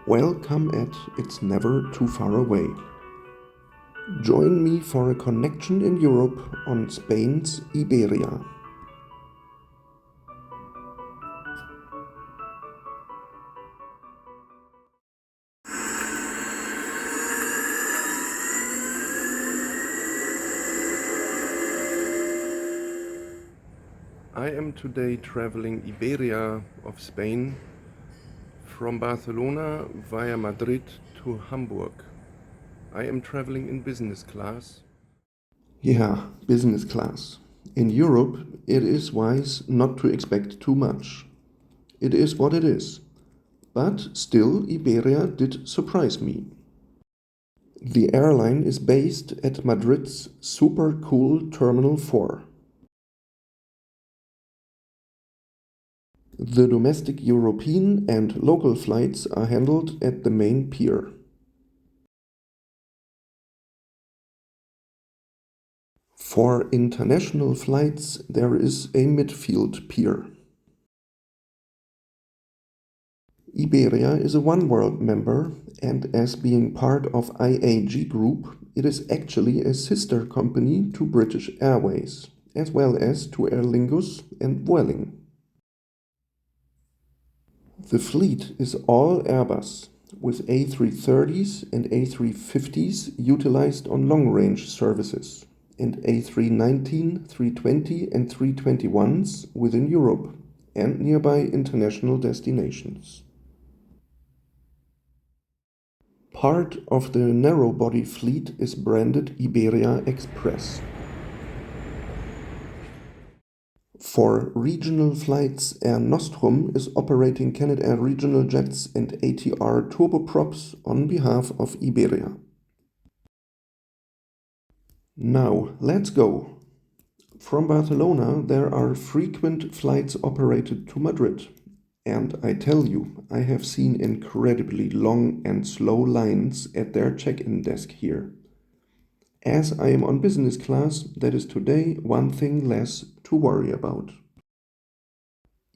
Welcome at It's Never Too Far Away. Join me for a connection in Europe on Spain's Iberia. I am today traveling Iberia of Spain from Barcelona via Madrid to Hamburg. I am traveling in business class. Yeah, business class. In Europe, it is wise not to expect too much. It is what it is. But still, Iberia did surprise me. The airline is based at Madrid's super cool Terminal 4. The domestic European and local flights are handled at the main pier. For international flights, there is a midfield pier. Iberia is a One World member, and as being part of IAG Group, it is actually a sister company to British Airways, as well as to Aer Lingus and Vueling. The fleet is all Airbus, with A330s and A350s utilized on long-range services, and A319, 320 and 321s within Europe and nearby international destinations. Part of the narrow-body fleet is branded Iberia Express. For regional flights, Air Nostrum is operating Canadair regional jets and ATR turboprops on behalf of Iberia. Now, let's go! From Barcelona, there are frequent flights operated to Madrid. And I tell you, I have seen incredibly long and slow lines at their check-in desk here. As I am on business class, that is today one thing less to worry about.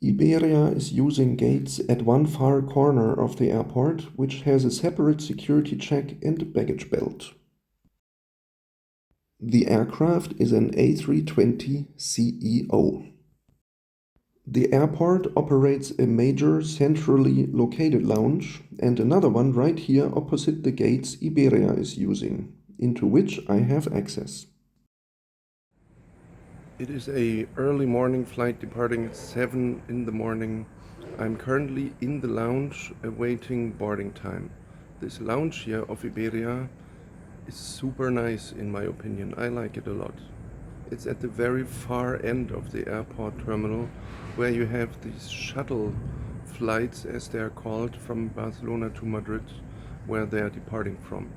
Iberia is using gates at one far corner of the airport, which has a separate security check and baggage belt. The aircraft is an A320 CEO. The airport operates a major centrally located lounge and another one right here opposite the gates Iberia is using, into which I have access. It is an early morning flight departing at 7 in the morning. I'm currently in the lounge awaiting boarding time. This lounge here of Iberia is super nice in my opinion. I like it a lot. It's at the very far end of the airport terminal where you have these shuttle flights, as they are called, from Barcelona to Madrid, where they are departing from.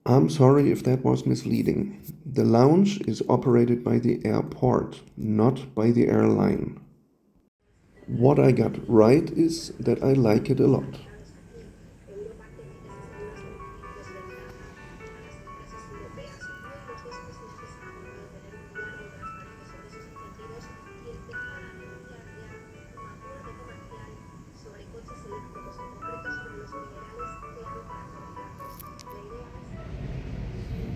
I'm sorry if that was misleading. The lounge is operated by the airport, not by the airline. What I got right is that I like it a lot.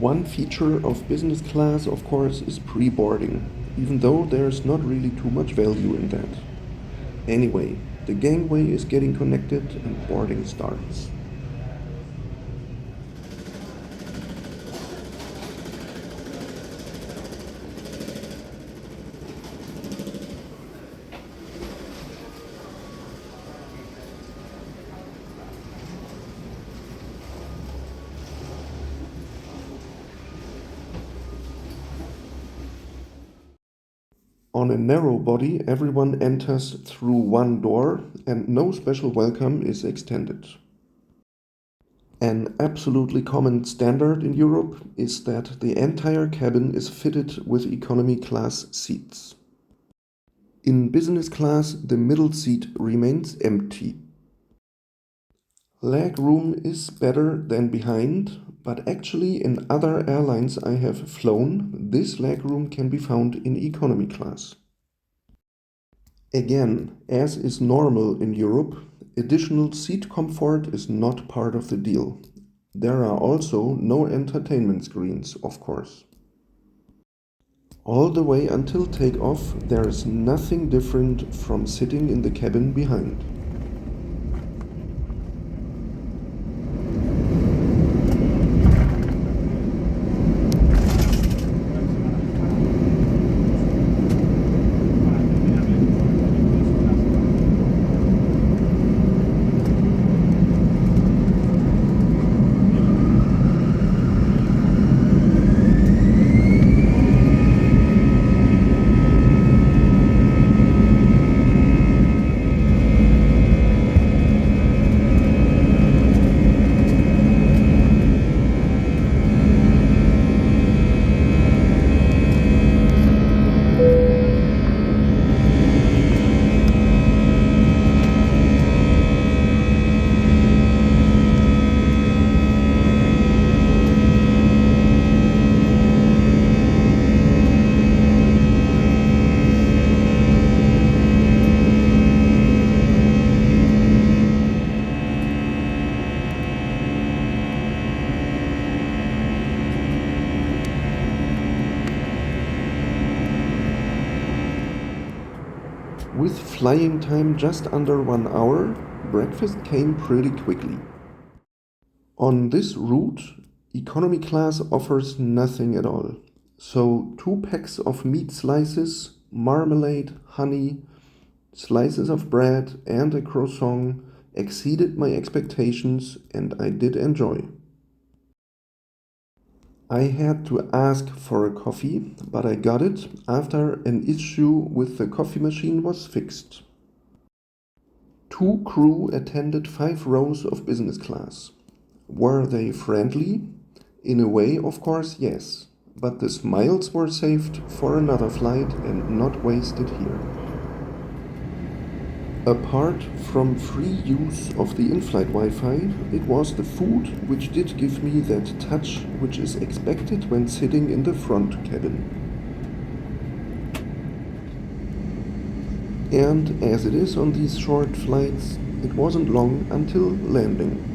One feature of business class, of course, is pre-boarding, even though there's not really too much value in that. Anyway, the gangway is getting connected and boarding starts. On a narrow body, everyone enters through one door and no special welcome is extended. An absolutely common standard in Europe is that the entire cabin is fitted with economy class seats. In business class, the middle seat remains empty. Legroom is better than behind, but actually in other airlines I have flown, this legroom can be found in economy class. Again, as is normal in Europe, Additional seat comfort is not part of the deal. There are also no entertainment screens, of course. All the way until takeoff, there is nothing different from sitting in the cabin behind. With flying time just under 1 hour, breakfast came pretty quickly. On this route, economy class offers nothing at all. So 2 packs of meat slices, marmalade, honey, slices of bread and a croissant exceeded my expectations and I did enjoy. I had to ask for a coffee, but I got it after an issue with the coffee machine was fixed. 2 crew attended 5 rows of business class. Were they friendly? In a way, of course, yes, but the smiles were saved for another flight and not wasted here. Apart from free use of the in-flight Wi-Fi, it was the food which did give me that touch which is expected when sitting in the front cabin. And as it is on these short flights, it wasn't long until landing.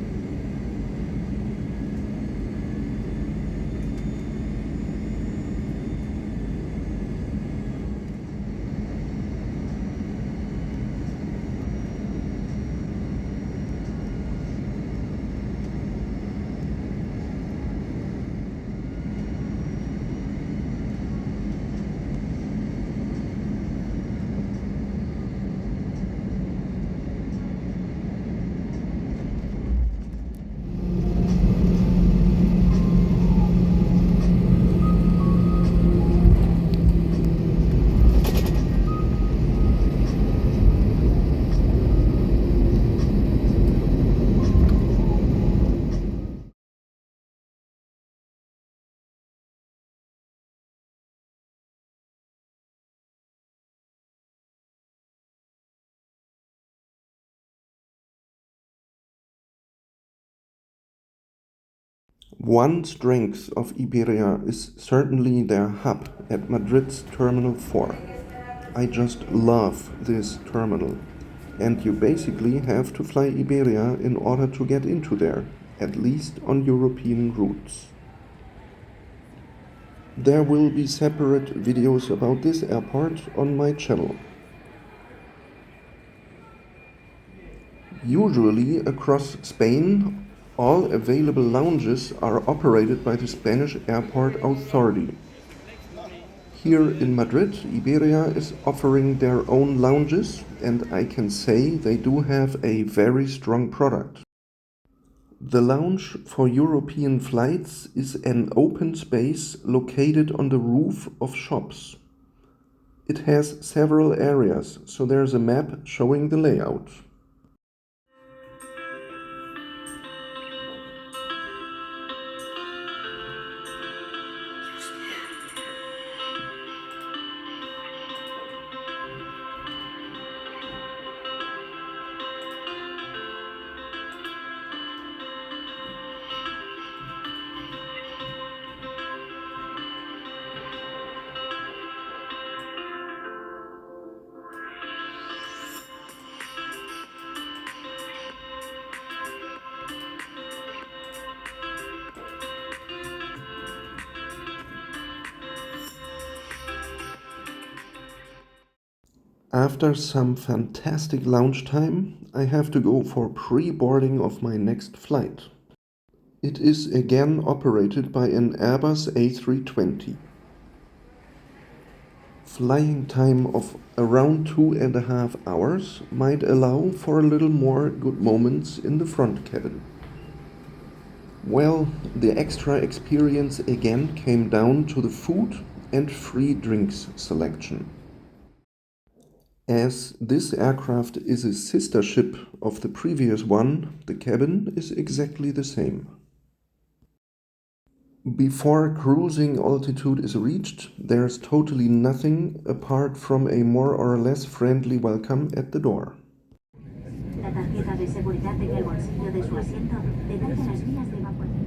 One strength of Iberia is certainly their hub at Madrid's Terminal 4. I just love this terminal, and you basically have to fly Iberia in order to get into there, at least on European routes. There will be separate videos about this airport on my channel. Usually across Spain, all available lounges are operated by the Spanish Airport Authority. Here in Madrid, Iberia is offering their own lounges, and I can say they do have a very strong product. The lounge for European flights is an open space located on the roof of shops. It has several areas, so there's a map showing the layout. After some fantastic lounge time, I have to go for pre-boarding of my next flight. It is again operated by an Airbus A320. Flying time of around 2.5 hours might allow for a little more good moments in the front cabin. Well, the extra experience again came down to the food and free drinks selection. As this aircraft is a sister ship of the previous one, the cabin is exactly the same. Before cruising altitude is reached, there's totally nothing apart from a more or less friendly welcome at the door. La tarjeta de seguridad en el bolsillo de su asiento detalla las vías de evacuación.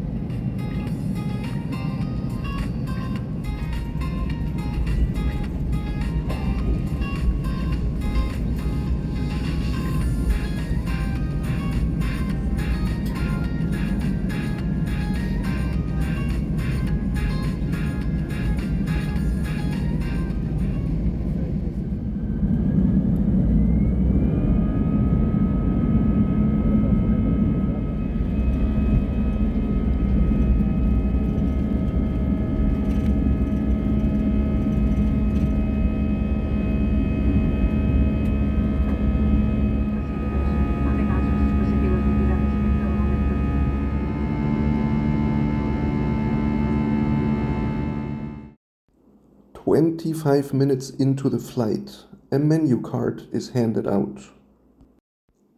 25 minutes into the flight, a menu card is handed out.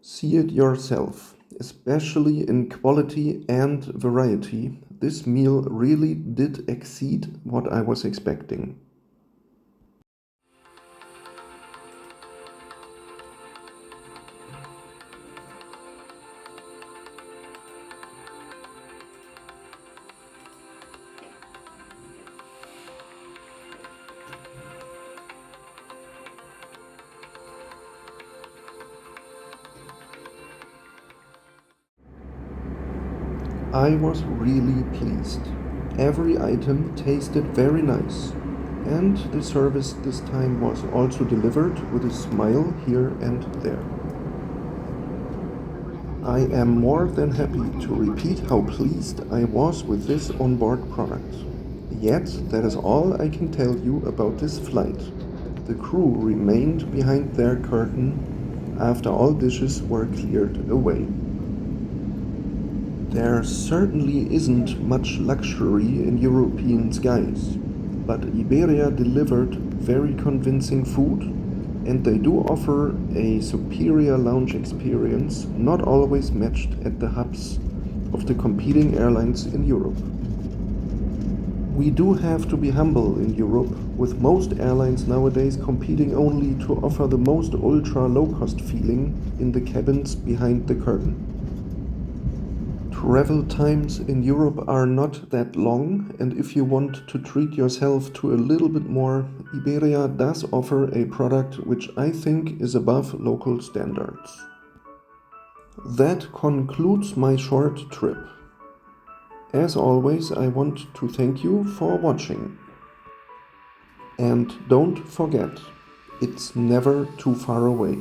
See it yourself. Especially in quality and variety, this meal really did exceed what I was expecting. I was really pleased. Every item tasted very nice, and the service this time was also delivered with a smile here and there. I am more than happy to repeat how pleased I was with this onboard product. Yet, that is all I can tell you about this flight. The crew remained behind their curtain after all dishes were cleared away. There certainly isn't much luxury in European skies, but Iberia delivered very convincing food, and they do offer a superior lounge experience not always matched at the hubs of the competing airlines in Europe. We do have to be humble in Europe, with most airlines nowadays competing only to offer the most ultra low-cost feeling in the cabins behind the curtain. Travel times in Europe are not that long, and if you want to treat yourself to a little bit more, Iberia does offer a product which I think is above local standards. That concludes my short trip. As always, I want to thank you for watching. And don't forget, it's never too far away.